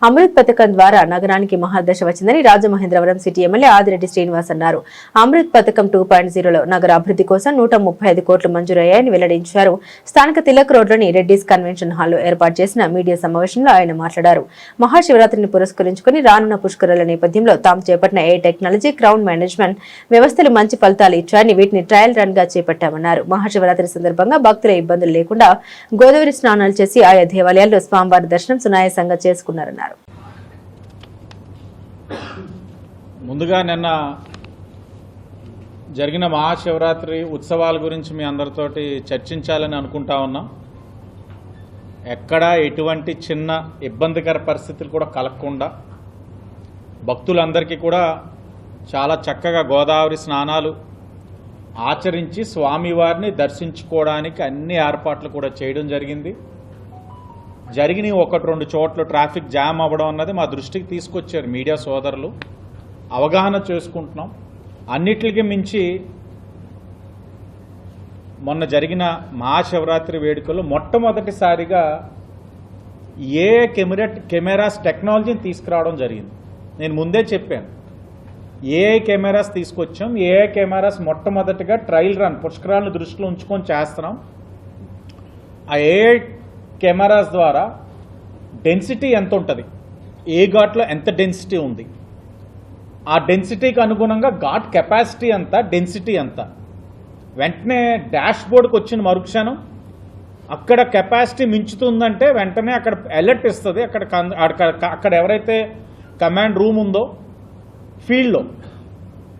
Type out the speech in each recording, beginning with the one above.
అమృత్ పథకం ద్వారా నగరానికి మహాదశ వచ్చిందని రాజమహేంద్రవరం సిటీ ఎమ్మెల్యే ఆదిరెడ్డి శ్రీనివాస్ అన్నారు. అమృత్ పథకం 2.0లో నగర అభివృద్ధి కోసం 135 కోట్లు మంజూరయ్యాయని వెల్లడించారు. స్థానిక తిలక్ రోడ్లోని రెడ్డిస్ కన్వెన్షన్ హాల్లో ఏర్పాటు చేసిన మీడియా సమావేశంలో ఆయన మాట్లాడారు. మహాశివరాత్రిని పురస్కరించుకుని రానున్న పుష్కరాల నేపథ్యంలో తాము చేపట్టిన ఏ టెక్నాలజీ క్రౌడ్ మేనేజ్మెంట్ వ్యవస్థలు మంచి ఫలితాలు ఇచ్చాయని వీటిని ట్రయల్ రన్ గా చేపట్టామన్నారు. మహాశివరాత్రి సందర్భంగా భక్తుల ఇబ్బందులు లేకుండా గోదావరి స్నానాలు చేసి ఆయా దేవాలయాల్లో స్వామివారి దర్శనం సునాయాసంగా చేసుకున్నారన్నారు. ముందుగా నిన్న జరిగిన మహాశివరాత్రి ఉత్సవాల గురించి మీ అందరితోటి చర్చించాలని అనుకుంటా ఉన్నాం. ఎక్కడా ఎటువంటి చిన్న ఇబ్బందికర పరిస్థితులు కూడా కలగకుండా భక్తులందరికీ కూడా చాలా చక్కగా గోదావరి స్నానాలు ఆచరించి స్వామివారిని దర్శించుకోవడానికి అన్ని ఏర్పాట్లు కూడా చేయడం జరిగింది. జరిగిన 1-2 చోట్ల ట్రాఫిక్ జామ్ అవ్వడం అన్నది మా దృష్టికి తీసుకొచ్చారు మీడియా సోదరులు. అవగాహన చేసుకుంటున్నాం. అన్నిటికీ మించి మొన్న జరిగిన మహాశివరాత్రి వేడుకల్లో మొట్టమొదటిసారిగా కెమెరాస్ టెక్నాలజీని తీసుకురావడం జరిగింది. నేను ముందే చెప్పాను, కెమెరాస్ తీసుకొచ్చాం. కెమెరాస్ మొట్టమొదటిగా ట్రయల్ రన్ పుష్కరాలను దృష్టిలో ఉంచుకొని చేస్తున్నాం. ఆ కెమెరాస్ ద్వారా డెన్సిటీ ఎంత ఉంటుంది, ఏ ఘాట్లో ఎంత డెన్సిటీ ఉంది, ఆ డెన్సిటీకి అనుగుణంగా ఘాట్ కెపాసిటీ ఎంత, డెన్సిటీ ఎంత, వెంటనే డాష్ బోర్డుకి వచ్చిన మరుక్షణం అక్కడ కెపాసిటీ మించుతుందంటే వెంటనే అక్కడ అలర్ట్ ఇస్తుంది. అక్కడ ఎవరైతే కమాండ్ రూమ్ ఉందో ఫీల్డ్లో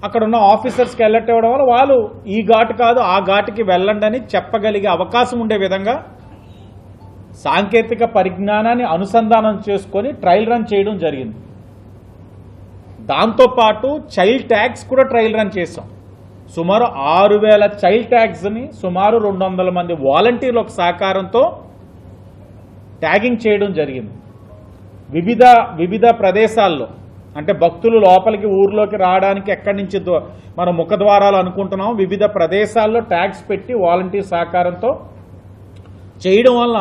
అక్కడ ఉన్న ఆఫీసర్స్కి అలర్ట్ ఇవ్వడం వల్ల వాళ్ళు ఈ ఘాటు కాదు ఆ ఘాటుకి వెళ్ళండి అని చెప్పగలిగే అవకాశం ఉండే విధంగా సాంకేతిక పరిజ్ఞానాన్ని అనుసంధానం చేసుకొని ట్రయల్ రన్ చేయడం జరిగింది. దాంతోపాటు చైల్డ్ ట్యాగ్స్ కూడా ట్రయల్ రన్ చేసాం. సుమారు 6000 చైల్డ్ ట్యాగ్స్ని సుమారు 200 మంది వాలంటీర్ల సహకారంతో ట్యాగింగ్ చేయడం జరిగింది. వివిధ ప్రదేశాల్లో అంటే భక్తులు లోపలికి ఊర్లోకి రావడానికి ఎక్కడి నుంచి మనం ముఖద్వారాలు అనుకుంటున్నాం, వివిధ ప్రదేశాల్లో ట్యాగ్స్ పెట్టి వాలంటీర్ సహకారంతో చేయడం వల్ల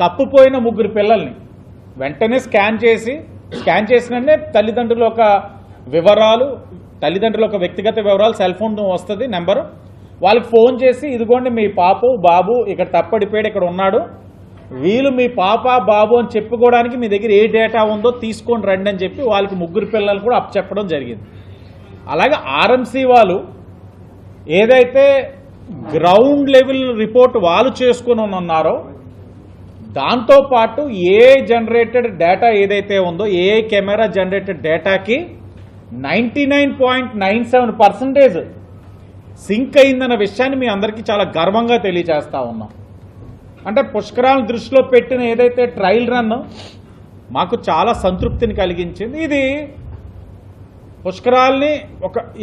తప్పుపోయిన 3 పిల్లల్ని వెంటనే స్కాన్ చేసిన తల్లిదండ్రుల యొక్క వ్యక్తిగత వివరాలు సెల్ ఫోన్ వస్తుంది నెంబరు, వాళ్ళకి ఫోన్ చేసి ఇదిగోండి మీ పాప బాబు ఇక్కడ తప్పడిపోయాడు ఇక్కడ ఉన్నాడు, వీళ్ళు మీ పాప బాబు అని చెప్పుకోవడానికి మీ దగ్గర ఏ డేటా ఉందో తీసుకొని రండి అని చెప్పి వాళ్ళకి 3 పిల్లలు కూడా అప్పచెప్పడం జరిగింది. అలాగే ఆర్ఎంసీ వాళ్ళు ఏదైతే గ్రౌండ్ లెవెల్ రిపోర్ట్ వాళ్ళు చేసుకుని ఉన్నారో దాంతోపాటు జనరేటెడ్ డేటా ఏదైతే ఉందో కెమెరా జనరేటెడ్ డేటాకి 99.97% సింక్ అయిందన్న విషయాన్ని మీ అందరికీ చాలా గర్వంగా తెలియజేస్తా ఉన్నాం. అంటే పుష్కరాలను దృష్టిలో పెట్టిన ఏదైతే ట్రయల్ రన్ మాకు చాలా సంతృప్తిని కలిగించింది. ఇది పుష్కరాల్ని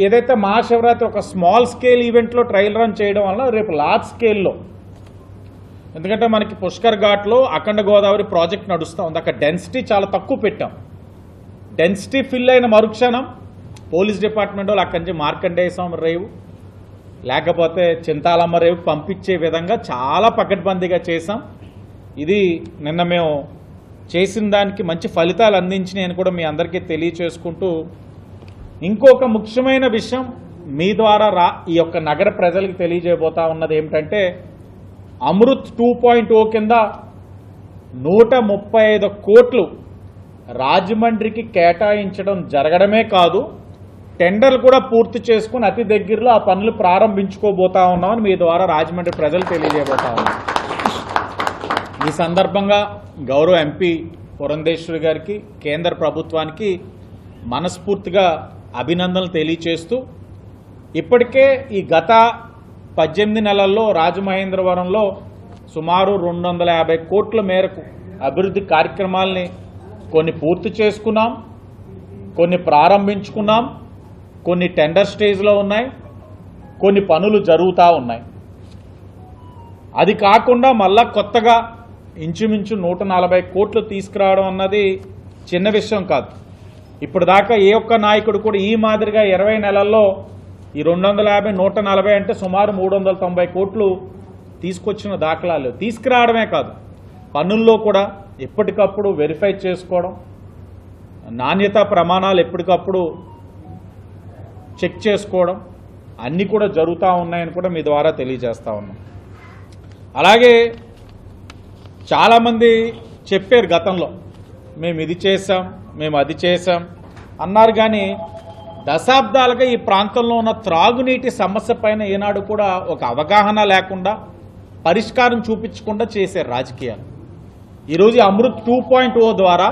ఏదైతే మహాశివరాత్రి ఒక స్మాల్ స్కేల్ ఈవెంట్లో ట్రయల్ రన్ చేయడం వల్ల రేపు లార్జ్ స్కేల్లో, ఎందుకంటే మనకి పుష్కర్ ఘాట్లో అఖండ గోదావరి ప్రాజెక్ట్ నడుస్తూ ఉంది. అక్కడ డెన్సిటీ చాలా తక్కువ పెట్టాం. డెన్సిటీ ఫిల్ అయిన మరుక్షణం పోలీస్ డిపార్ట్మెంట్ వాళ్ళు అక్కడి నుంచి మార్కండేయ స్వామి రేవు లేకపోతే చింతాలమ్మ రేవుకి పంపించే విధంగా చాలా పకడ్బందీగా చేశాం. ఇది నిన్న మేము చేసిన దానికి మంచి ఫలితాలు అందించినాయని కూడా మీ అందరికీ తెలియచేసుకుంటూ, ఇంకొక ముఖ్యమైన విషయం మీ ద్వారా ఈ యొక్క నగర ప్రజలకు తెలియజేయబోతా ఉన్నది ఏమిటంటే, అమృత్ 2.0 కింద 135 కోట్లు రాజమండ్రికి కేటాయించడం జరగడమే కాదు, టెండర్లు కూడా పూర్తి చేసుకుని అతి దగ్గరలో ఆ పనులు ప్రారంభించుకోబోతా ఉన్నామని మీ ద్వారా రాజమండ్రి ప్రజలు తెలియజేయబోతా ఉన్నాం. ఈ సందర్భంగా గౌరవ ఎంపీ పురంధేశ్వరి గారికి కేంద్ర ప్రభుత్వానికి మనస్ఫూర్తిగా అభినందనలు తెలియచేస్తూ, ఇప్పటికే ఈ గత 18 నెలల్లో రాజమహేంద్రవరంలో సుమారు 250 కోట్ల మేరకు అభివృద్ధి కార్యక్రమాలని కొన్ని పూర్తి చేసుకున్నాం, కొన్ని ప్రారంభించుకున్నాం, కొన్ని టెండర్ స్టేజ్లో ఉన్నాయి, కొన్ని పనులు జరుగుతూ ఉన్నాయి. అది కాకుండా మళ్ళా కొత్తగా ఇంచుమించు 140 కోట్లు తీసుకురావడం అన్నది చిన్న విషయం కాదు. ఇప్పుడు దాకా ఏ ఒక్క నాయకుడు కూడా ఈ మాదిరిగా 20 నెలల్లో ఈ 250, 140 అంటే సుమారు 390 కోట్లు తీసుకొచ్చిన దాఖలాలు. తీసుకురావడమే కాదు, పనుల్లో కూడా ఎప్పటికప్పుడు వెరిఫై చేసుకోవడం, నాణ్యతా ప్రమాణాలు ఎప్పటికప్పుడు చెక్ చేసుకోవడం అన్నీ కూడా జరుగుతూ ఉన్నాయని కూడా మీ ద్వారా తెలియజేస్తూ ఉన్నాం. అలాగే చాలామంది చెప్పారు గతంలో మేము ఇది చేసాం, మేము అది చేసాం అన్నారు, కానీ దశాబ్దాలుగా ఈ ప్రాంతంలో ఉన్న త్రాగునీటి సమస్య పైన ఏనాడు కూడా ఒక అవగాహన లేకుండా పరిష్కారం చూపించకుండా చేశారు రాజకీయాలు. ఈరోజు అమృత్ 2.0 ద్వారా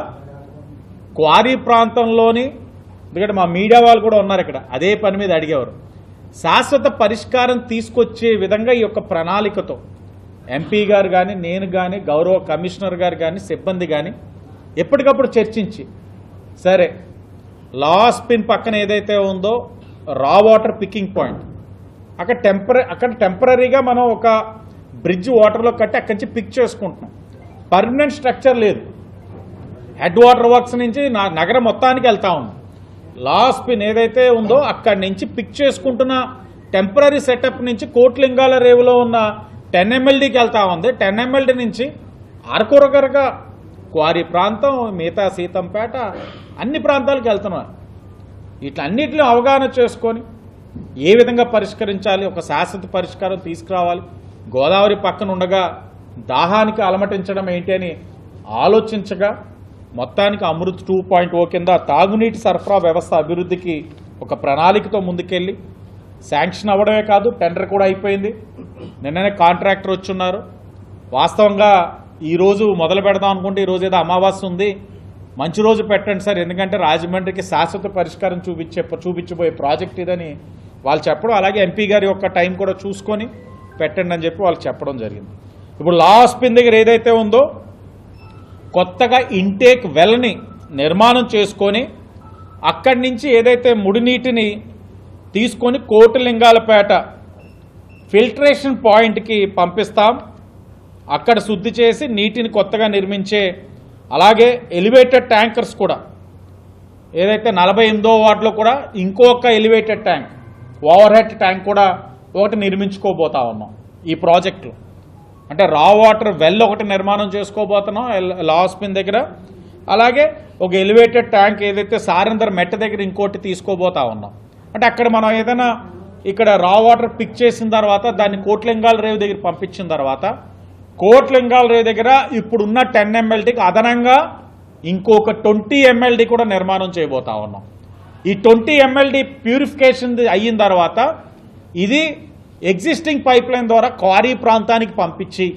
క్వారీ ప్రాంతంలోని, ఎందుకంటే మా మీడియా వాళ్ళు కూడా ఉన్నారు ఇక్కడ, అదే పని మీద అడిగేవారు, శాశ్వత పరిష్కారం తీసుకొచ్చే విధంగా ఈ యొక్క ప్రణాళికతో ఎంపీ గారు కానీ, నేను కానీ, గౌరవ కమిషనర్ గారు కానీ, సిబ్బంది కానీ ఎప్పటికప్పుడు చర్చించి, సరే లాస్ పిన్ పక్కన ఏదైతే ఉందో రా వాటర్ పికింగ్ పాయింట్, అక్కడ టెంపరీగా మనం ఒక బ్రిడ్జ్ వాటర్లో కట్టి అక్కడి నుంచి పిక్ చేసుకుంటున్నాం. పర్మనెంట్ స్ట్రక్చర్ లేదు. హెడ్ వాటర్ వర్క్స్ నుంచి నగరం మొత్తానికి వెళ్తా ఉంది. లాస్ పిన్ ఏదైతే ఉందో అక్కడి నుంచి పిక్ చేసుకుంటున్న టెంపరీ సెటప్ నుంచి కోట్లింగాల రేవులో ఉన్న 10 MLDకి వెళ్తా ఉంది. 10 MLD నుంచి అరకొరగరగా క్వారీ ప్రాంతం, మిగతా సీతంపేట, అన్ని ప్రాంతాలకు వెళ్తున్నారు. ఇట్లన్నిటిలో అవగాహన చేసుకొని ఏ విధంగా పరిష్కరించాలి, ఒక శాశ్వత పరిష్కారం తీసుకురావాలి, గోదావరి పక్కన ఉండగా దాహానికి అలమటించడం ఏంటి అని ఆలోచించగా మొత్తానికి అమృత్ 2.0 కింద తాగునీటి సరఫరా వ్యవస్థ అభివృద్ధికి ఒక ప్రణాళికతో ముందుకెళ్ళి శాంక్షన్ అవ్వడమే కాదు, టెండర్ కూడా అయిపోయింది. నిన్ననే కాంట్రాక్టర్ వచ్చున్నారు. వాస్తవంగా ఈరోజు మొదలు పెడదాం అనుకుంటే ఈరోజు ఏదో అమావాస్య ఉంది, మంచి రోజు పెట్టండి సార్, ఎందుకంటే రాజమండ్రికి శాశ్వత పరిష్కారం చూపించబోయే ప్రాజెక్ట్ ఇదని వాళ్ళు చెప్పడం, అలాగే ఎంపీ గారి యొక్క టైం కూడా చూసుకొని పెట్టండి అని చెప్పి వాళ్ళు చెప్పడం జరిగింది. ఇప్పుడు లాస్ పిన్ దగ్గర ఏదైతే ఉందో కొత్తగా ఇంటేక్ వెల్ని నిర్మాణం చేసుకొని అక్కడి నుంచి ఏదైతే ముడినీటిని తీసుకొని కోటిలింగాలపేట ఫిల్టరేషన్ పాయింట్కి పంపిస్తాం. అక్కడ శుద్ధి చేసి నీటిని కొత్తగా నిర్మించే, అలాగే ఎలివేటెడ్ ట్యాంకర్స్ కూడా ఏదైతే 48వ వార్డులో కూడా ఇంకొక elevated tank, over head tank కూడా ఒకటి నిర్మించుకోబోతా ఉన్నాం ఈ ప్రాజెక్టులో. అంటే రా వాటర్ వెల్ ఒకటి నిర్మాణం చేసుకోబోతున్నాం లాస్ పిన్ దగ్గర, అలాగే ఒక ఎలివేటెడ్ ట్యాంక్ ఏదైతే సారందర్ మెట్ట దగ్గర ఇంకోటి తీసుకోబోతా ఉన్నాం. అంటే అక్కడ మనం ఏదైనా ఇక్కడ రా వాటర్ పిక్ చేసిన తర్వాత దాన్ని కోట్లింగాల రేవు దగ్గర పంపించిన తర్వాత కోట్లింగాల రేవు దగ్గర ఇప్పుడున్న 10 MLDకి అదనంగా ఇంకొక 20 MLD కూడా నిర్మాణం చేయబోతా ఉన్నాం. ఈ 20 MLD ప్యూరిఫికేషన్ అయిన తర్వాత ఇది ఎగ్జిస్టింగ్ పైప్ లైన్ ద్వారా క్వారీ ప్రాంతానికి పంపించి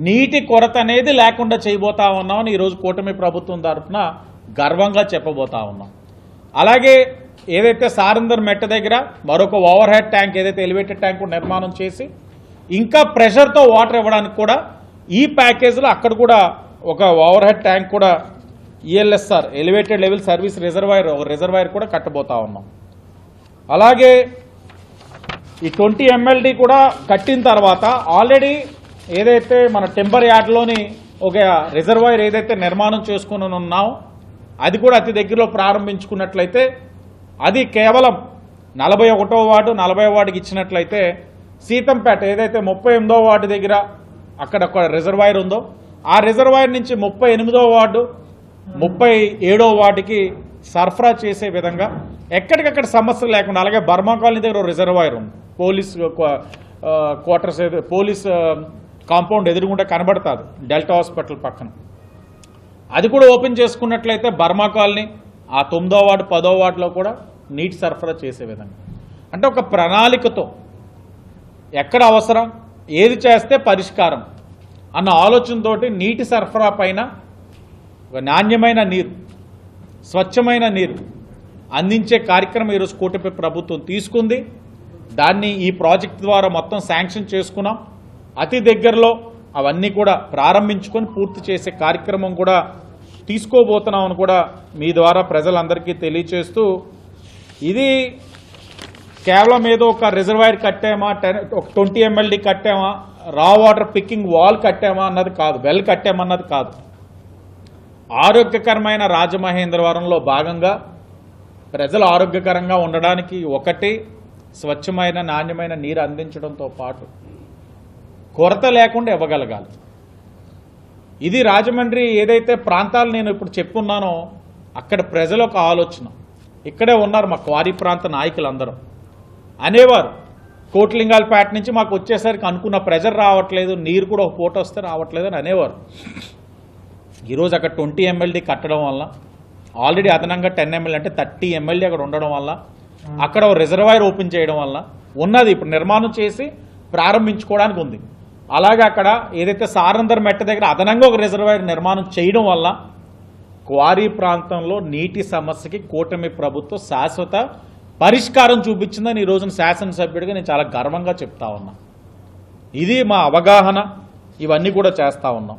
నీటి కొరత అనేది లేకుండా చేయబోతా ఉన్నామని ఈరోజు కూటమి ప్రభుత్వం తరఫున గర్వంగా చెప్పబోతా ఉన్నాం. అలాగే ఏదైతే సారందర్ మెట్ట దగ్గర మరొక ఓవర్ హెడ్ ట్యాంక్, ఏదైతే ఎలివేటెడ్ ట్యాంక్ నిర్మాణం చేసి ఇంకా ప్రెషర్తో వాటర్ ఇవ్వడానికి కూడా ఈ ప్యాకేజీలో అక్కడ కూడా ఒక ఓవర్ హెడ్ ట్యాంక్ కూడా ELSR elevated level service reservoir కూడా కట్టబోతా ఉన్నాం. అలాగే ఈ 20 MLD కూడా కట్టిన తర్వాత ఆల్రెడీ ఏదైతే మన టెంపర్ యార్డ్లోని ఒక రిజర్వాయర్ ఏదైతే నిర్మాణం చేసుకుని ఉన్నామో అది కూడా అతి దగ్గరలో ప్రారంభించుకున్నట్లయితే అది కేవలం 41వ వార్డు 40వ వార్డుకి ఇచ్చినట్లయితే సీతంపేట ఏదైతే 38వ వార్డు దగ్గర అక్కడ ఒక రిజర్వాయర్ ఉందో ఆ రిజర్వాయర్ నుంచి 38వ వార్డు 37వ వార్డుకి సరఫరా చేసే విధంగా ఎక్కడికక్కడ సమస్యలు లేకుండా, అలాగే బర్మా కాలనీ దగ్గర ఒక రిజర్వాయర్ ఉంది, పోలీస్ క్వార్టర్స్, పోలీస్ కాంపౌండ్ ఎదురుగుండా కనబడుతుంది డెల్టా హాస్పిటల్ పక్కన, అది కూడా ఓపెన్ చేసుకున్నట్లయితే బర్మా కాలనీ ఆ 9వ వార్డు 10వ వార్డులో కూడా నీటి సరఫరా చేసే విధంగా, అంటే ఒక ప్రణాళికతో ఎక్కడ అవసరం ఏది చేస్తే పరిష్కారం అన్న ఆలోచనతోటి నీటి సరఫరా పైన ఒక నాణ్యమైన నీరు, స్వచ్ఛమైన నీరు అందించే కార్యక్రమం ఈరోజు కూటమి ప్రభుత్వం తీసుకుంది. దాన్ని ఈ ప్రాజెక్ట్ ద్వారా మొత్తం శాంక్షన్ చేసుకున్నాం. అతి దగ్గరలో అవన్నీ కూడా ప్రారంభించుకొని పూర్తి చేసే కార్యక్రమం కూడా తీసుకోబోతున్నామని కూడా మీ ద్వారా ప్రజలందరికీ తెలియచేస్తూ, ఇది కేవలం ఏదో ఒక రిజర్వాయర్ కట్టామా, ఒక 20 MLD కట్టామా, రా వాటర్ పికింగ్ వాల్ కట్టామా అన్నది కాదు, వెల్ కట్టామన్నది కాదు. ఆరోగ్యకరమైన రాజమహేంద్రవరంలో భాగంగా ప్రజలు ఆరోగ్యకరంగా ఉండడానికి ఒకటి స్వచ్ఛమైన నాణ్యమైన నీరు అందించడంతో పాటు కొరత లేకుండా ఇవ్వగలగాలి. ఇది రాజమండ్రి ఏదైతే ప్రాంతాలు నేను ఇప్పుడు చెప్పున్నానో అక్కడ ప్రజల ఒక ఆలోచన. ఇక్కడే ఉన్నారు మా క్వారీ ప్రాంత నాయకులందరూ అనేవారు, కోట్లింగాలపేట నుంచి మాకు వచ్చేసరికి అనుకున్న ప్రెజర్ రావట్లేదు, నీరు కూడా ఒక పూట వస్తే రావట్లేదు అని అనేవారు. ఈరోజు అక్కడ 20 MLD కట్టడం వల్ల, ఆల్రెడీ అదనంగా 10 MLD అంటే 30 MLD అక్కడ ఉండడం వల్ల, అక్కడ రిజర్వాయర్ ఓపెన్ చేయడం వల్ల ఉన్నది ఇప్పుడు నిర్మాణం చేసి ప్రారంభించుకోవడానికి ఉంది. అలాగే అక్కడ ఏదైతే సారందర్ మెట్ట దగ్గర అదనంగా ఒక రిజర్వాయర్ నిర్మాణం చేయడం వల్ల క్వారీ ప్రాంతంలో నీటి సమస్యకి కూటమి ప్రభుత్వం శాశ్వత పరిష్కారం చూపించిందని ఈ రోజున శాసనసభ్యుడిగా నేను చాలా గర్వంగా చెప్తా ఉన్నా. ఇది మా అవగాహన, ఇవన్నీ కూడా చేస్తూ ఉన్నాం.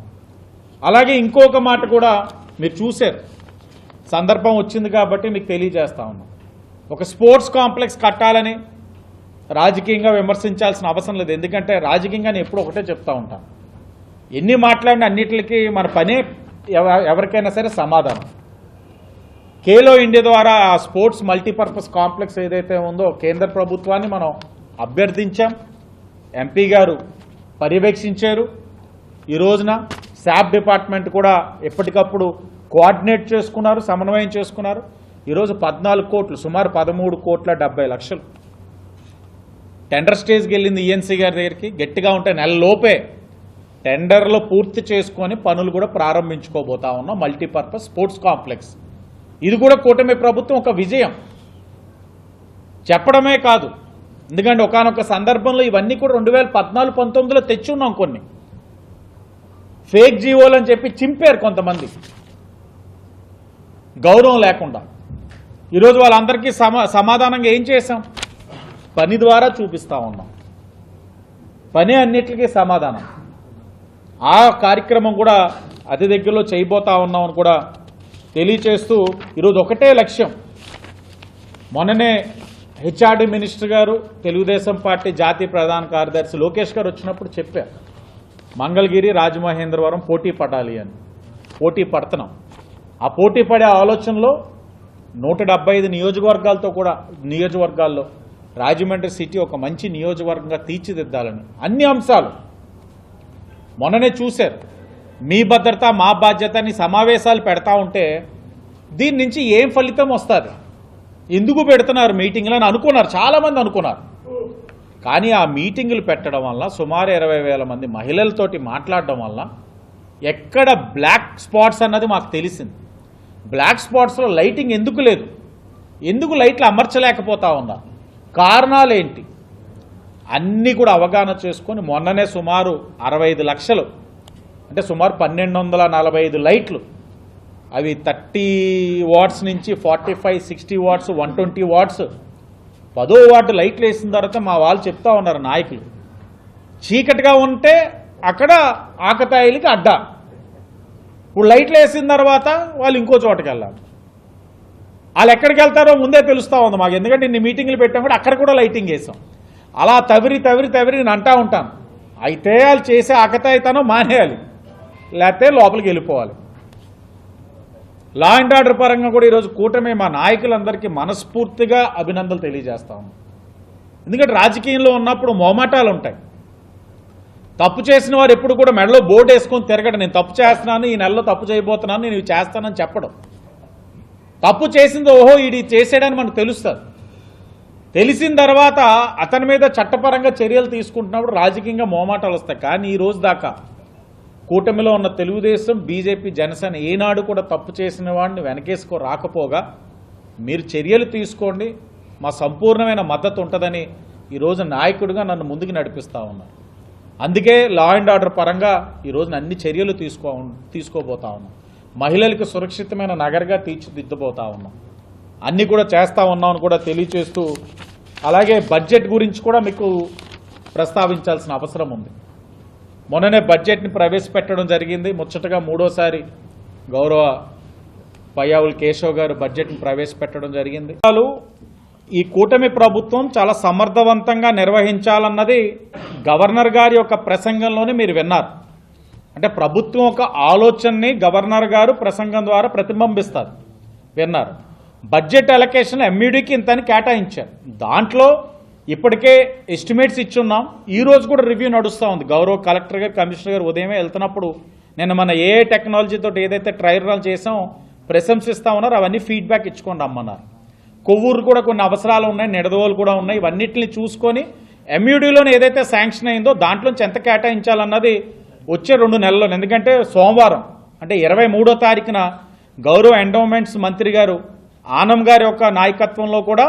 అలాగే ఇంకొక మాట కూడా మీరు చూశారు, సందర్భం వచ్చింది కాబట్టి మీకు తెలియజేస్తా ఉన్నాం. ఒక స్పోర్ట్స్ కాంప్లెక్స్ కట్టాలని రాజకీయంగా విమర్శించాల్సిన అవసరం లేదు. ఎందుకంటే రాజకీయంగా నేను ఎప్పుడు ఒకటే చెప్తా ఉంటాను, ఎన్ని మాట్లాడిన అన్నిటికీ మన పనే ఎవరికైనా సరే సమాధానం. ఖేలో ఇండియా ద్వారా ఆ స్పోర్ట్స్ మల్టీపర్పస్ కాంప్లెక్స్ ఏదైతే ఉందో కేంద్ర ప్రభుత్వాన్ని మనం అభ్యర్థించాం, ఎంపీ గారు పర్యవేక్షించారు. ఈ రోజున శాప్ డిపార్ట్మెంట్ కూడా ఎప్పటికప్పుడు కోఆర్డినేట్ చేసుకున్నారు, సమన్వయం చేసుకున్నారు. ఈరోజు 14 కోట్లు, సుమారు 13,70,00,000 టెండర్ స్టేజ్కి వెళ్ళింది ఈఎన్సీ గారి దగ్గరికి. గట్టిగా ఉంటే నెలలోపే టెండర్లు పూర్తి చేసుకొని పనులు కూడా ప్రారంభించుకోబోతా ఉన్నాం. మల్టీపర్పస్ స్పోర్ట్స్ కాంప్లెక్స్ ఇది కూడా కూటమి ప్రభుత్వం ఒక విజయం చెప్పడమే కాదు. ఎందుకంటే ఒకానొక సందర్భంలో ఇవన్నీ కూడా 2014-19లో తెచ్చి ఉన్నాం. కొన్ని ఫేక్ జీవోలు అని చెప్పి చింపారు కొంతమంది గౌరవం లేకుండా. ఈరోజు వాళ్ళందరికీ సమాధానంగా ఏం చేశాం? పని ద్వారా చూపిస్తా ఉన్నాం. పని అన్నిటికీ సమాధానం. ఆ కార్యక్రమం కూడా అతి దగ్గరలో చేయబోతా ఉన్నామని కూడా తెలియచేస్తూ ఈరోజు ఒకటే లక్ష్యం. మొన్ననే హెచ్ఆర్డీ మినిస్టర్ గారు, తెలుగుదేశం పార్టీ జాతీయ ప్రధాన కార్యదర్శి లోకేష్ గారు వచ్చినప్పుడు చెప్పారు, మంగళగిరి రాజమహేంద్రవరం పోటీ పడాలి అని. పోటీ పడుతున్నాం. ఆ పోటీ పడే ఆలోచనలో 175 నియోజకవర్గాల్లో రాజమండ్రి సిటీ ఒక మంచి నియోజకవర్గంగా తీర్చిదిద్దాలని అన్ని అంశాలు మొన్ననే చూశారు. మీ భద్రత మా బాధ్యత అని సమావేశాలు పెడతా ఉంటే దీని నుంచి ఏం ఫలితం వస్తుంది, ఎందుకు పెడుతున్నారు మీటింగ్లు అని అనుకున్నారు, చాలామంది అనుకున్నారు. కానీ ఆ మీటింగులు పెట్టడం వల్ల సుమారు 20,000 మంది మహిళలతోటి మాట్లాడడం వల్ల ఎక్కడ బ్లాక్ స్పాట్స్ అన్నది మాకు తెలిసింది. బ్లాక్ స్పాట్స్లో లైటింగ్ ఎందుకు లేదు, ఎందుకు లైట్లు అమర్చలేకపోతా ఉన్నారు, కారణాలు ఏంటి అన్నీ కూడా అవగాహన చేసుకొని మొన్ననే సుమారు 65 లక్షలు అంటే సుమారు 1245 లైట్లు, అవి 30 వాట్స్ నుంచి 45, 60 వాట్స్, 120 వాట్స్, 10వ వార్డు లైట్లు వేసిన తర్వాత మా వాళ్ళు చెప్తా ఉన్నారు నాయకులు, చీకటిగా ఉంటే అక్కడ ఆకతాయిలకి అడ్డా, ఇప్పుడు లైట్లు వేసిన తర్వాత వాళ్ళు ఇంకో చోటకి వెళ్ళాలి. వాళ్ళు ఎక్కడికి వెళ్తారో ముందే తెలుస్తూ ఉంది మాకు. ఎందుకంటే ఇన్ని మీటింగ్లు పెట్టాం కూడా అక్కడ కూడా లైటింగ్ వేసాం. అలా తవిరి నేను అంటా ఉంటాను. అయితే వాళ్ళు చేసే ఆకతాయితనం మానేయాలి, లేకపోతే లోపలికి వెళ్ళిపోవాలి. లా అండ్ ఆర్డర్ పరంగా కూడా ఈరోజు కూటమి మా నాయకులందరికీ మనస్ఫూర్తిగా అభినందనలు తెలియజేస్తాము. ఎందుకంటే రాజకీయంలో ఉన్నప్పుడు మోమాటాలు ఉంటాయి. తప్పు చేసిన వారు ఎప్పుడు కూడా మెడలో బోర్డు వేసుకొని తిరగడం, నేను తప్పు చేస్తున్నాను, ఈ నెలలో తప్పు చేయబోతున్నాను, నేను ఇవి చేస్తానని చెప్పడం. తప్పు చేసింది ఓహో ఇది చేసేయడానికి మనకు తెలుస్తుంది. తెలిసిన తర్వాత అతని మీద చట్టపరంగా చర్యలు తీసుకుంటున్నప్పుడు రాజకీయంగా మోమాటాలు వస్తాయి. కానీ ఈ రోజు దాకా కూటమిలో ఉన్న తెలుగుదేశం, బీజేపీ, జనసేన ఏనాడు కూడా తప్పు చేసిన వాడిని వెనకేసుకో రాకపోగా మీరు చర్యలు తీసుకోండి, మా సంపూర్ణమైన మద్దతు ఉంటుందని ఈరోజు నాయకుడిగా నన్ను ముందుకు నడిపిస్తూ ఉన్నారు. అందుకే లా అండ్ ఆర్డర్ పరంగా ఈరోజు అన్ని చర్యలు తీసుకోబోతా ఉన్నాం. మహిళలకు సురక్షితమైన నగరంగా తీర్చిదిద్దబోతా ఉన్నాం. అన్నీ కూడా చేస్తూ ఉన్నామని కూడా తెలియచేస్తూ, అలాగే బడ్జెట్ గురించి కూడా మీకు ప్రస్తావించాల్సిన అవసరం ఉంది. మొన్ననే బడ్జెట్ని ప్రవేశపెట్టడం జరిగింది. ముచ్చటగా 3వసారి గౌరవ పయ్యావుల కేశవ్ గారు బడ్జెట్ని ప్రవేశపెట్టడం జరిగింది. ఈ కూటమి ప్రభుత్వం చాలా సమర్థవంతంగా నిర్వహించాలన్నది గవర్నర్ గారి యొక్క ప్రసంగంలోనే మీరు విన్నారు. అంటే ప్రభుత్వం ఒక ఆలోచనని గవర్నర్ గారు ప్రసంగం ద్వారా ప్రతిబింబిస్తారు, విన్నారు. బడ్జెట్ అలొకేషన్ ఎంఈడీకి ఇంతని కేటాయించారు. దాంట్లో ఇప్పటికే ఎస్టిమేట్స్ ఇచ్చున్నాం. ఈ రోజు కూడా రివ్యూ నడుస్తూ ఉంది. గౌరవ కలెక్టర్ గారు, కమిషనర్ గారు ఉదయమే వెళ్తున్నప్పుడు నిన్న మన ఏ టెక్నాలజీతో ఏదైతే ట్రయల్ రన్ చేసామో ప్రశంసిస్తూ ఉన్నారు. అవన్నీ ఫీడ్బ్యాక్ ఇచ్చుకొని రమ్మన్నారు. కొవ్వూరు కూడా కొన్ని అవసరాలు ఉన్నాయి, నిడదవోలు కూడా ఉన్నాయి. ఇవన్నిటిని చూసుకొని ఎంయూడీలోనే ఏదైతే శాంక్షన్ అయిందో దాంట్లోంచి ఎంత కేటాయించాలన్నది వచ్చే 2 నెలల్లో, ఎందుకంటే సోమవారం అంటే 23వ తారీఖున గౌరవ ఎండోమెంట్స్ మంత్రి గారు ఆనం గారి యొక్క నాయకత్వంలో కూడా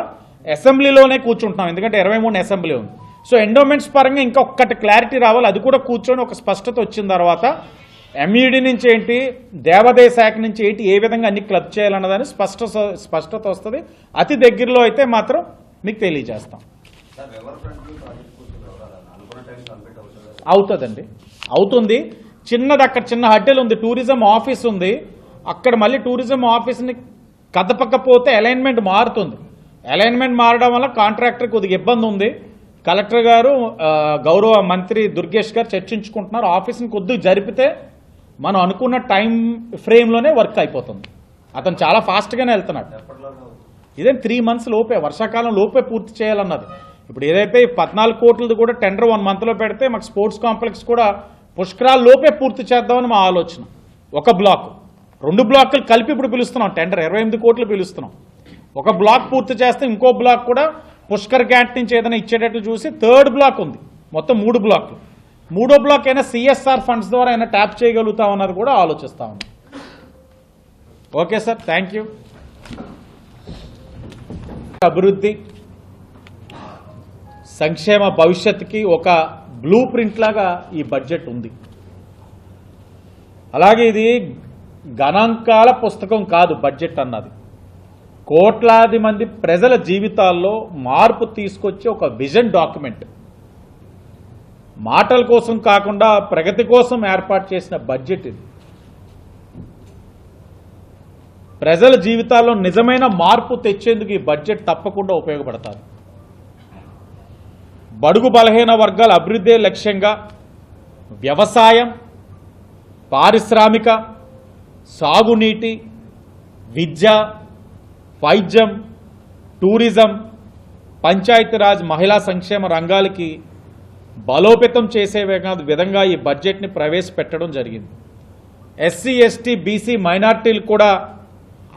అసెంబ్లీలోనే కూర్చుంటున్నాం, ఎందుకంటే 23 అసెంబ్లీ ఉంది. సో ఎండోమెంట్స్ పరంగా ఇంకా ఒక్కటి క్లారిటీ రావాలి, అది కూడా కూర్చొని ఒక స్పష్టత వచ్చిన తర్వాత ఎంఈడి నుంచి ఏంటి, దేవాదాయ శాఖ నుంచి ఏంటి, ఏ విధంగా అన్ని క్లబ్ చేయాలన్నదాన్ని స్పష్టత వస్తుంది. అతి దగ్గరలో అయితే మాత్రం మీకు తెలియజేస్తాం. అవుతుందండి, అవుతుంది. చిన్నది అక్కడ చిన్న హడ్డెలు ఉంది, టూరిజం ఆఫీస్ ఉంది, అక్కడ మళ్ళీ టూరిజం ఆఫీస్ని కదపకపోతే అలైన్మెంట్ మారుతుంది. అలైన్మెంట్ మారడం వల్ల కాంట్రాక్టర్ కొద్దిగా ఇబ్బంది ఉంది. కలెక్టర్ గారు గౌరవ మంత్రి దుర్గేష్ గారు చర్చించుకుంటున్నారు. ఆఫీస్ని కొద్దిగా జరిపితే మనం అనుకున్న టైం ఫ్రేమ్లోనే వర్క్ అయిపోతుంది. అతను చాలా ఫాస్ట్గానే వెళ్తున్నాడు. ఇదే 3 మంత్స్ లోపే, వర్షాకాలం లోపే పూర్తి చేయాలన్నది. ఇప్పుడు ఏదైతే 14 కోట్లది కూడా టెండర్ 1 మంత్లో పెడితే మాకు స్పోర్ట్స్ కాంప్లెక్స్ కూడా పుష్కరాల లోపే పూర్తి చేద్దామని మా ఆలోచన. ఒక బ్లాక్ 2 బ్లాకులు కలిపి ఇప్పుడు పిలుస్తున్నాం, టెండర్ 28 కోట్లు పిలుస్తున్నాం. ఒక బ్లాక్ పూర్తి చేస్తే ఇంకో బ్లాక్ కూడా పుష్కర్ గ్యాంట్ నుంచి ఏదైనా ఇచ్చేటట్లు చూసి 3rd బ్లాక్ ఉంది, మొత్తం 3 బ్లాక్లు. 3వ బ్లాక్ అయినా సిఎస్ఆర్ ఫండ్స్ ద్వారా అయినా ట్యాప్ చేయగలుగుతామన్నది కూడా ఆలోచిస్తా ఉన్నాం. Okay sir, thank you. అభివృద్ధి సంక్షేమ భవిష్యత్తుకి ఒక బ్లూ ప్రింట్ లాగా ఈ బడ్జెట్ ఉంది. అలాగే ఇది గణాంకాల పుస్తకం కాదు బడ్జెట్ అన్నది, కోట్లాది మంది ప్రజల జీవితాల్లో మార్పు తీసుకొచ్చే ఒక విజన్ డాక్యుమెంట్. మాటల కోసం కాకుండా ప్రగతి కోసం ఏర్పాటు చేసిన బడ్జెట్ ఇది. ప్రజల జీవితాల్లో నిజమైన మార్పు తెచ్చేందుకు ఈ బడ్జెట్ తప్పకుండా ఉపయోగపడతారు. బడుగు బలహీన వర్గాల అభివృద్ధి లక్ష్యంగా వ్యవసాయం, పారిశ్రామిక, సాగునీటి, విద్య, వైద్యం, టూరిజం, పంచాయతీరాజ్, మహిళా సంక్షేమ రంగాలకి బలోపేతం చేసే విధంగా ఈ బడ్జెట్ని ప్రవేశపెట్టడం జరిగింది. ఎస్సీ, ఎస్టీ, బీసీ, మైనార్టీలు కూడా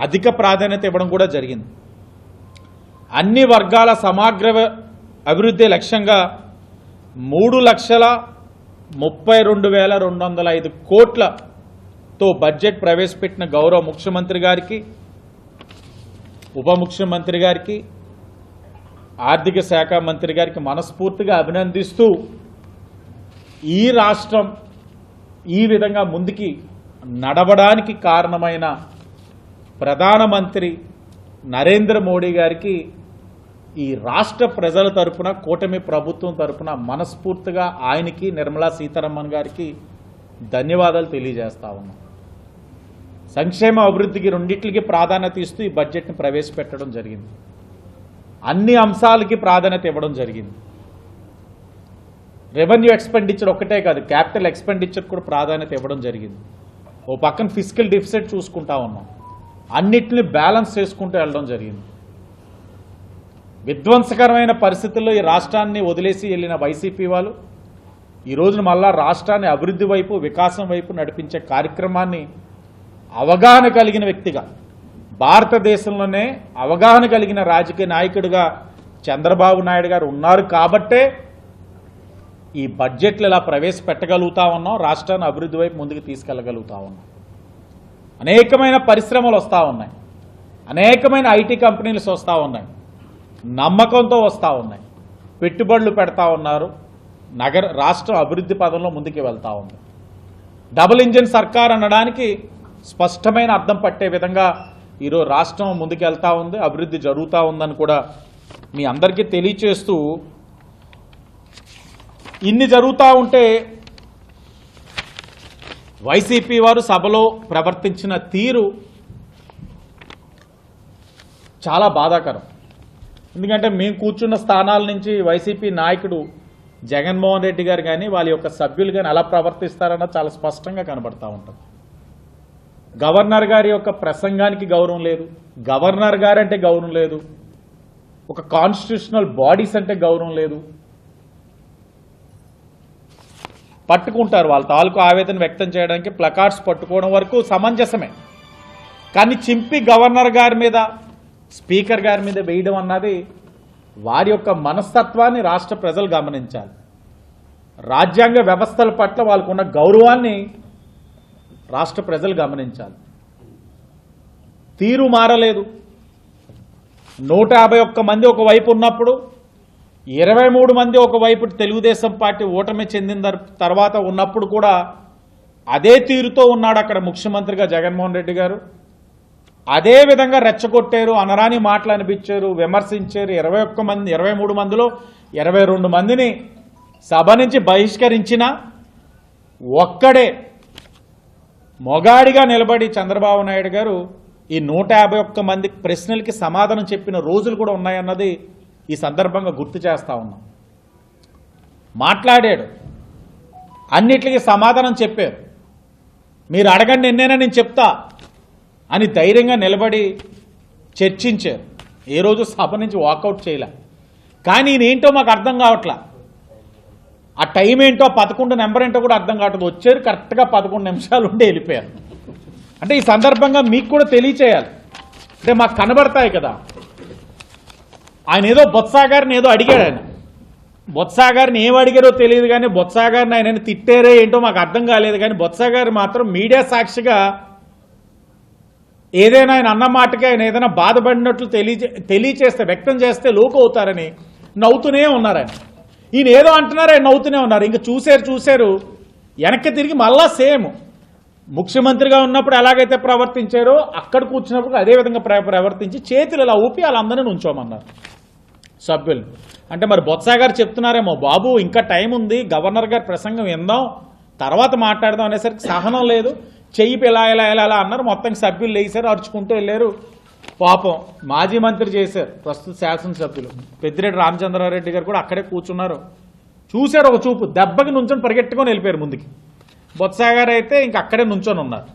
అధిక ప్రాధాన్యత ఇవ్వడం కూడా జరిగింది. అన్ని వర్గాల సమగ్ర అభివృద్ధి లక్ష్యంగా 3,32,205 కోట్లతో బడ్జెట్ ప్రవేశపెట్టిన గౌరవ ముఖ్యమంత్రి గారికి, ఉప ముఖ్యమంత్రి గారికి, ఆర్థిక శాఖ మంత్రి గారికి మనస్ఫూర్తిగా అభినందిస్తూ ఈ రాష్ట్రం ఈ విధంగా ముందుకి నడవడానికి కారణమైన ప్రధానమంత్రి నరేంద్ర మోడీ గారికి ఈ రాష్ట్ర ప్రజల తరపున, కూటమి ప్రభుత్వం తరపున మనస్ఫూర్తిగా ఆయనకి, నిర్మలా సీతారామన్ గారికి ధన్యవాదాలు తెలియజేస్తా ఉన్నాం. సంక్షేమ అభివృద్ధికి రెండింటికి ప్రాధాన్యత ఇస్తూ ఈ బడ్జెట్ని ప్రవేశపెట్టడం జరిగింది. అన్ని అంశాలకి ప్రాధాన్యత ఇవ్వడం జరిగింది. రెవెన్యూ ఎక్స్పెండిచర్ ఒక్కటే కాదు, క్యాపిటల్ ఎక్స్పెండిచర్ కూడా ప్రాధాన్యత ఇవ్వడం జరిగింది. ఓ పక్కన ఫిజికల్ డెఫిసిట్ చూసుకుంటా ఉన్నాం, అన్నిటిని బ్యాలెన్స్ చేసుకుంటూ వెళ్ళడం జరిగింది. విధ్వంసకరమైన పరిస్థితుల్లో ఈ రాష్ట్రాన్ని వదిలేసి వెళ్ళిన వైసీపీ వాళ్ళు ఈ రోజున మళ్ళా రాష్ట్రాన్ని అభివృద్ధి వైపు, వికాసం వైపు నడిపించే కార్యక్రమాన్ని అవగాహన కలిగిన వ్యక్తిగా, భారతదేశంలోనే అవగాహన కలిగిన రాజకీయ నాయకుడిగా చంద్రబాబు నాయుడు గారు ఉన్నారు కాబట్టే ఈ బడ్జెట్లు ఇలా ప్రవేశపెట్టగలుగుతా ఉన్నాం, రాష్ట్రాన్ని అభివృద్ధి వైపు ముందుకు తీసుకెళ్లగలుగుతా ఉన్నాం. అనేకమైన పరిశ్రమలు వస్తూ ఉన్నాయి, అనేకమైన ఐటీ కంపెనీలు వస్తూ ఉన్నాయి, నమ్మకంతో వస్తూ ఉన్నాయి, పెట్టుబడులు పెడతా ఉన్నారు, రాష్ట్రం అభివృద్ధి పదంలో ముందుకు వెళ్తూ ఉంది. డబుల్ ఇంజిన్ సర్కార్ అనడానికి స్పష్టమైన అర్థం పట్టే విధంగా ఈరోజు రాష్ట్రం ముందుకు వెళ్తూ ఉంది, అభివృద్ధి జరుగుతూ ఉందని కూడా మీ అందరికీ తెలియచేస్తూ, ఇన్ని జరుగుతూ ఉంటే వైసీపీ వారు సభలో ప్రవర్తించిన తీరు చాలా బాధాకరం. ఎందుకంటే మేము కూర్చున్న స్థానాల నుంచి వైసీపీ నాయకుడు జగన్మోహన్ రెడ్డి గారు కానీ వాళ్ళ యొక్క సభ్యులు కానీ ఎలా ప్రవర్తిస్తారన్నది చాలా స్పష్టంగా కనబడతా ఉంటుంది. గవర్నర్ గారి యొక్క ప్రసంగానికి గౌరవం లేదు, గవర్నర్ గారు అంటే గౌరవం లేదు, ఒక కాన్స్టిట్యూషనల్ బాడీస్ అంటే గౌరవం లేదు. పట్టుకుంటారు వాళ్ళ తాలూకు ఆవేదన వ్యక్తం చేయడానికి, ప్లకార్డ్స్ పట్టుకోవడం వరకు సమంజసమే. కానీ చింపి గవర్నర్ గారి మీద, స్పీకర్ గారి మీద వేయడం అన్నది వారి యొక్క మనస్తత్వాన్ని రాష్ట్ర ప్రజలు గమనించాలి. రాజ్యాంగ వ్యవస్థల పట్ల వాళ్ళకున్న గౌరవాన్ని రాష్ట్ర ప్రజలు గమనించాలి. తీరు మారలేదు. 151 మంది ఒకవైపు ఉన్నప్పుడు 23 మంది ఒకవైపు తెలుగుదేశం పార్టీ ఓటమి చెందిన తర్వాత ఉన్నప్పుడు కూడా అదే తీరుతో ఉన్నాడు అక్కడ ముఖ్యమంత్రిగా జగన్మోహన్ రెడ్డి గారు. అదే విధంగా రెచ్చగొట్టారు, అనరాని మాటలు అనిపించారు, విమర్శించారు. 23 మందిలో 22 మందిని సభ నుంచి బహిష్కరించిన ఒక్కడే మొగాడిగా నిలబడి చంద్రబాబు నాయుడు గారు ఈ 151 మంది ప్రశ్నలకి సమాధానం చెప్పిన రోజులు కూడా ఉన్నాయన్నది ఈ సందర్భంగా గుర్తు చేస్తా ఉన్నాం. మాట్లాడాడు, అన్నిటికీ సమాధానం చెప్పారు. మీరు అడగండి ఎన్నైనా నేను చెప్తా అని ధైర్యంగా నిలబడి చర్చించారు. ఏ రోజు సభ నుంచి వాకౌట్ చేయలే. కానీ ఈయనేంటో మాకు అర్థం కావట్లా. ఆ టైం ఏంటో 11 నెంబర్ ఏంటో కూడా అర్థం కావట్లేదు. వచ్చారు, కరెక్ట్గా 11 నిమిషాలు ఉండి వెళ్ళిపోయారు. అంటే ఈ సందర్భంగా మీకు కూడా తెలియచేయాలి. అంటే మాకు కనబడతాయి కదా. ఆయన ఏదో బొత్స గారిని ఏదో అడిగాడు. ఆయన బొత్స గారిని ఏం అడిగారో తెలియదు, కానీ బొత్స గారిని ఆయన తిట్టారే ఏంటో మాకు అర్థం కాలేదు. కానీ బొత్స గారు మాత్రం మీడియా సాక్షిగా ఏదైనా ఆయన అన్న మాటకి ఆయన ఏదైనా బాధపడినట్లు తెలియచేస్తే, వ్యక్తం చేస్తే లోకు అవుతారని నవ్వుతూనే ఉన్నారు. ఈయన ఏదో అంటున్నారు, ఆయన నవ్వుతూనే ఉన్నారు. ఇంకా చూశారు వెనక్కి తిరిగి మళ్ళా సేమ్ ముఖ్యమంత్రిగా ఉన్నప్పుడు ఎలాగైతే ప్రవర్తించారో అక్కడ కూర్చున్నప్పుడు అదే విధంగా ప్రవర్తించి చేతులు ఇలా ఊపి వాళ్ళందరినీ ఉంచోమన్నారు సభ్యులు. అంటే మరి బొత్స గారు చెప్తున్నారేమో, బాబు ఇంకా టైం ఉంది, గవర్నర్ గారి ప్రసంగం విందాం, తర్వాత మాట్లాడదాం అనేసరికి సహనం లేదు. చెయ్యి ఇలా ఇలా ఇలా ఇలా అన్నారు. మొత్తం సభ్యులు లేచారు, అరుచుకుంటూ వెళ్ళారు. పాపం మాజీ మంత్రి చేశారు, ప్రస్తుత శాసనసభ్యులు పెద్దిరెడ్డి రామచంద్రారెడ్డి గారు కూడా అక్కడే కూర్చున్నారు. చూశారు ఒక చూపు, దెబ్బకి నుంచొని పరిగెట్టుకొని వెళ్ళిపోయారు ముందుకి. బొత్స గారు అయితే ఇంక అక్కడే నుంచొని ఉన్నారు.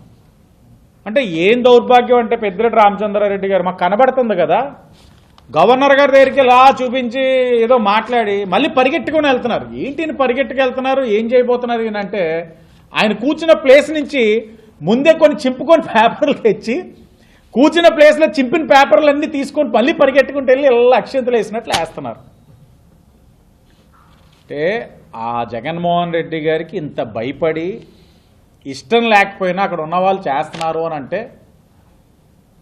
అంటే ఏం దౌర్భాగ్యం అంటే పెద్దిరెడ్డి రామచంద్రారెడ్డి గారు మాకు కనబడుతుంది కదా, గవర్నర్ గారి దగ్గరికి ఇలా చూపించి ఏదో మాట్లాడి మళ్ళీ పరిగెట్టుకొని వెళ్తున్నారు. ఏంటిని పరిగెట్టుకు వెళ్తున్నారు, ఏం చేయబోతున్నారు ఈయనంటే, ఆయన కూర్చున్న ప్లేస్ నుంచి ముందే కొన్ని చింపుకొని పేపర్లు తెచ్చి కూర్చున్న ప్లేస్లో చింపిన పేపర్లన్నీ తీసుకొని మళ్ళీ పరిగెట్టుకుంటూ వెళ్ళి ఇలా అక్షంతలు వేసినట్లు వేస్తున్నారు. అంటే ఆ జగన్మోహన్ రెడ్డి గారికి ఇంత భయపడి ఇష్టం లేకపోయినా అక్కడ ఉన్న వాళ్ళు చేస్తున్నారు అని అంటే,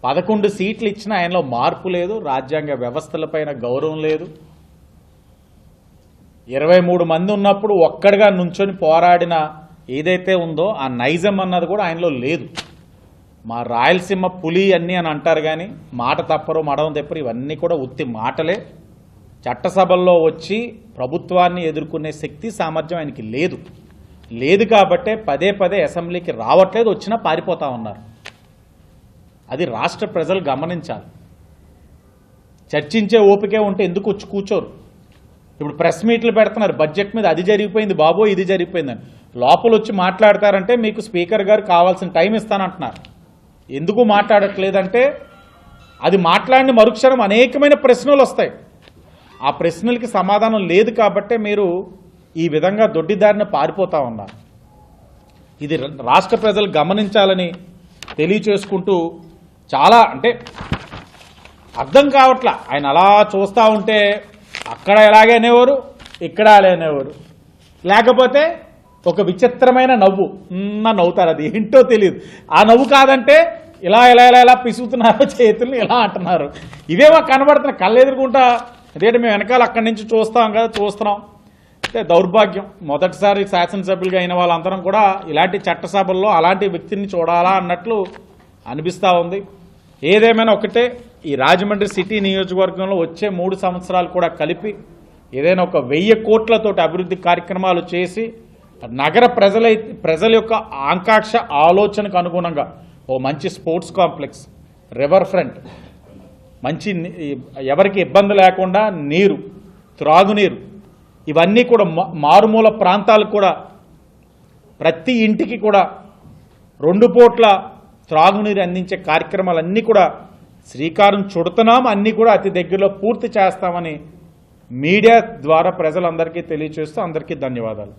11 సీట్లు ఇచ్చిన ఆయనలో మార్పు లేదు, రాజ్యాంగ వ్యవస్థలపైన గౌరవం లేదు. 23 మంది ఉన్నప్పుడు ఒక్కడిగా నుంచొని పోరాడిన ఏదైతే ఉందో ఆ నైజం అన్నది కూడా ఆయనలో లేదు. మా రాయలసీమ పులి అన్నీ అని అంటారు, కానీ మాట తప్పరు, మడవం తెప్పరు, ఇవన్నీ కూడా ఉత్తి మాటలే. చట్టసభల్లో వచ్చి ప్రభుత్వాన్ని ఎదుర్కొనే శక్తి సామర్థ్యం ఆయనకి లేదు కాబట్టే పదే అసెంబ్లీకి రావట్లేదు, వచ్చినా పారిపోతా ఉన్నారు. అది రాష్ట్ర ప్రజలు గమనించాలి. చర్చించే ఓపికే ఉంటే ఎందుకు వచ్చి కూర్చోరు? ఇప్పుడు ప్రెస్ మీట్లు పెడుతున్నారు బడ్జెట్ మీద, అది జరిగిపోయింది బాబో, ఇది జరిగిపోయిందని. లోపల వచ్చి మాట్లాడతారంటే మీకు స్పీకర్ గారు కావాల్సిన టైం ఇస్తానంటున్నారు. ఎందుకు మాట్లాడట్లేదంటే, అది మాట్లాడిన మరుక్షణం అనేకమైన ప్రశ్నలు వస్తాయి. ఆ ప్రశ్నలకి సమాధానం లేదు కాబట్టే మీరు ఈ విధంగా దొడ్డిదారిన పారిపోతా ఉన్నారు. ఇది రాష్ట్ర ప్రజలు గమనించాలని తెలియచేసుకుంటూ, చాలా అంటే అర్థం కావట్లా. ఆయన అలా చూస్తూ ఉంటే అక్కడ ఎలాగే అనేవారు, ఇక్కడ అలా అనేవారు. లేకపోతే ఒక విచిత్రమైన నవ్వుతారు, అది ఏంటో తెలియదు. ఆ నవ్వు కాదంటే ఇలా ఇలా ఇలా ఇలా పిసుగుతున్నారు, చేతుల్ని ఇలా అంటున్నారు. ఇవే మాకు కనబడుతున్నాయి కళ్ళు ఎదురుకుంటా. అదేంటి మేము వెనకాల అక్కడి నుంచి చూస్తున్నాం. అంటే దౌర్భాగ్యం. మొదటిసారి శాసనసభ్యులుగా అయిన వాళ్ళందరం కూడా ఇలాంటి చట్టసభల్లో అలాంటి వ్యక్తిని చూడాలా అన్నట్లు అనిపిస్తూ ఉంది. ఏదేమైనా ఒకటే, ఈ రాజమండ్రి సిటీ నియోజకవర్గంలో వచ్చే 3 సంవత్సరాలు కూడా కలిపి ఏదైనా ఒక 1000 కోట్లతోటి అభివృద్ధి కార్యక్రమాలు చేసి నగర ప్రజల యొక్క ఆకాంక్ష ఆలోచనకు అనుగుణంగా ఓ మంచి స్పోర్ట్స్ కాంప్లెక్స్, రివర్ ఫ్రంట్, మంచి ఎవరికి ఇబ్బంది లేకుండా నీరు, త్రాగునీరు, ఇవన్నీ కూడా మారుమూల ప్రాంతాలకు కూడా ప్రతి ఇంటికి కూడా 2 పూట్ల త్రాగునీరు అందించే కార్యక్రమాలన్నీ కూడా శ్రీకారం చుడుతున్నాం. అన్నీ కూడా అతి దగ్గరలో పూర్తి చేస్తామని మీడియా ద్వారా ప్రజలందరికీ తెలియజేస్తూ అందరికీ ధన్యవాదాలు.